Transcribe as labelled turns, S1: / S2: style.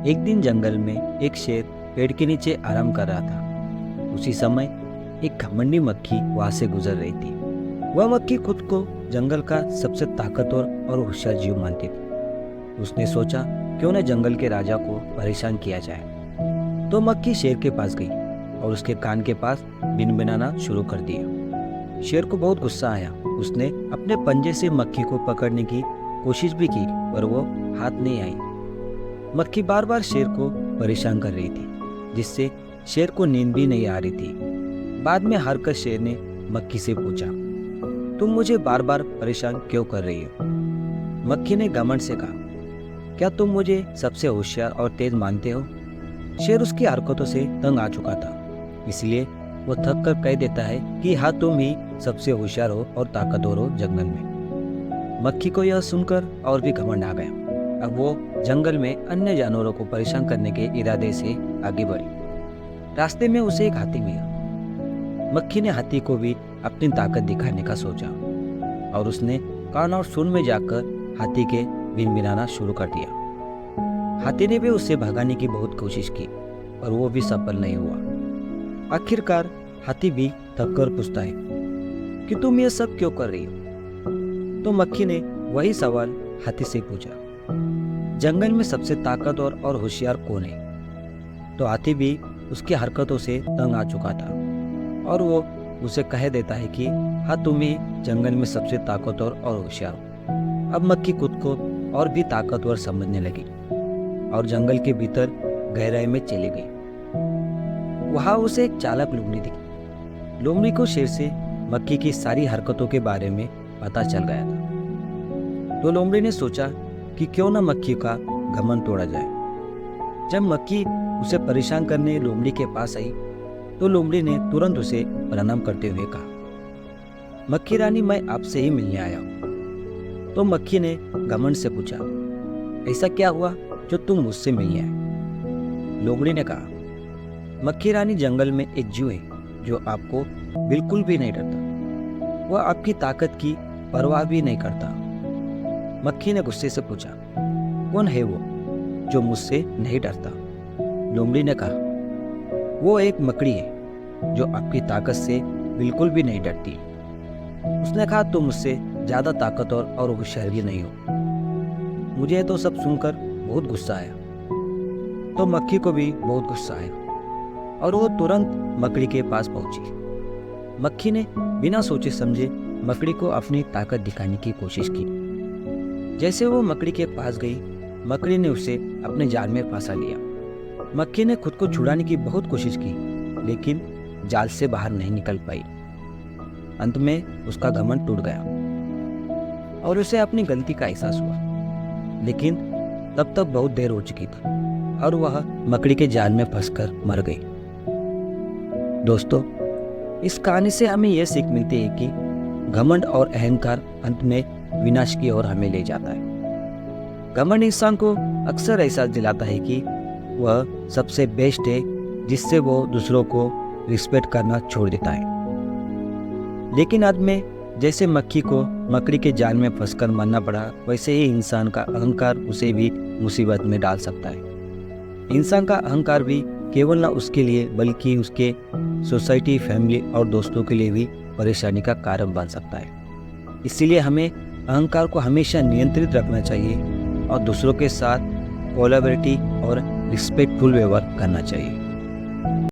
S1: एक दिन जंगल में एक शेर पेड़ के नीचे आराम कर रहा था। उसी समय एक घमंडी मक्खी वहां से गुजर रही थी। वह मक्खी खुद को जंगल का सबसे ताकतवर और होशियार जीव मानती थी। उसने सोचा क्यों न जंगल के राजा को परेशान किया जाए। तो मक्खी शेर के पास गई और उसके कान के पास भिनभिनाना शुरू कर दिया। शेर को बहुत गुस्सा आया। उसने अपने पंजे से मक्खी को पकड़ने की कोशिश भी की पर वो हाथ नहीं आई। मक्खी बार बार शेर को परेशान कर रही थी, जिससे शेर को नींद भी नहीं आ रही थी। बाद में हारकर शेर ने मक्खी से पूछा, तुम मुझे बार बार परेशान क्यों कर रही हो? मक्खी ने घमंड से कहा, क्या तुम मुझे सबसे होशियार और तेज मानते हो? शेर उसकी हरकतों से तंग आ चुका था, इसलिए वो थक कर कह देता है कि हाँ, तुम ही सबसे होशियार हो और ताकतवर हो जंगल में। मक्खी को यह सुनकर और भी घमंड आ गया। अब वो जंगल में अन्य जानवरों को परेशान करने के इरादे से आगे बढ़ी। रास्ते में उसे एक हाथी मिला। मक्खी ने हाथी को भी अपनी ताकत दिखाने का सोचा और उसने कान और सुन में जाकर हाथी के भिनभिनाना शुरू कर दिया। हाथी ने भी उससे भगाने की बहुत कोशिश की पर वो भी सफल नहीं हुआ। आखिरकार हाथी भी थक कर पूछता है कि तुम ये सब क्यों कर रही हो? तो मक्खी ने वही सवाल हाथी से पूछा, जंगल में सबसे ताकतवर और होशियार कौन है? तो हाथी भी उसकी हरकतों से तंग आ चुका था और वो उसे कह देता है कि हाँ, तुम ही जंगल में सबसे ताकतवर और होशियार हो। अब मक्खी खुद को और भी ताकतवर समझने लगी और जंगल के भीतर गहराई में चली गई। वहां उसे एक चालाक लोमड़ी दिखी। लोमड़ी को शेर से मक्खी की सारी हरकतों के बारे में पता चल गया था। तो लोमड़ी ने सोचा कि क्यों न मक्खी का घमंड तोड़ा जाए। जब मक्खी उसे परेशान करने लोमड़ी के पास आई तो लोमड़ी ने तुरंत उसे प्रणाम करते हुए कहा, मक्खी रानी, मैं आपसे ही मिलने आया हूँ। तो मक्खी ने घमंड से पूछा, ऐसा क्या हुआ जो तुम मुझसे मिलने आए? लोमड़ी ने कहा, मक्खी रानी, जंगल में एक जीव है जो आपको बिल्कुल भी नहीं डरता। वह आपकी ताकत की परवाह भी नहीं करता। मक्खी ने गुस्से से पूछा, कौन है वो जो मुझसे नहीं डरता? लोमड़ी ने कहा, वो एक मकड़ी है जो आपकी ताकत से बिल्कुल भी नहीं डरती। उसने कहा, तुम मुझसे ज्यादा ताकतवर और होशियार भी नहीं हो। मुझे तो सब सुनकर बहुत गुस्सा आया। तो मक्खी को भी बहुत गुस्सा आया और वो तुरंत मकड़ी के पास पहुंची। मक्खी ने बिना सोचे समझे मकड़ी को अपनी ताकत दिखाने की कोशिश की। जैसे वो मकड़ी के पास गई, मकड़ी ने उसे अपने जाल में फंसा लिया। मक्खी ने खुद को छुड़ाने की बहुत कोशिश की, लेकिन जाल से बाहर नहीं निकल पाई। अंत में उसका घमंड टूट गया और उसे अपनी गलती का एहसास हुआ। लेकिन तब तक बहुत देर हो चुकी थी और वह मकड़ी के जाल में फंसकर मर गई। दोस्तों, इस कहानी से हमें यह सीख मिलती है कि घमंड और अहंकार अंत में विनाश की ओर हमें ले जाता है। घमंड इंसान को अक्सर एहसास दिलाता है कि वह सबसे बेस्ट है, जिससे वो दूसरों को रिस्पेक्ट करना छोड़ देता है। लेकिन अंत में जैसे मक्खी को मकड़ी के जाल में फंसकर मरना पड़ा, वैसे ही इंसान का अहंकार उसे भी मुसीबत में डाल सकता है। इंसान का अहंकार भी केवल न उसके लिए बल्कि उसके सोसाइटी, फैमिली और दोस्तों के लिए भी परेशानी का कारण बन सकता है। इसीलिए हमें अहंकार को हमेशा नियंत्रित रखना चाहिए और दूसरों के साथ कोलैबोरेटिव और रिस्पेक्टफुल व्यवहार करना चाहिए।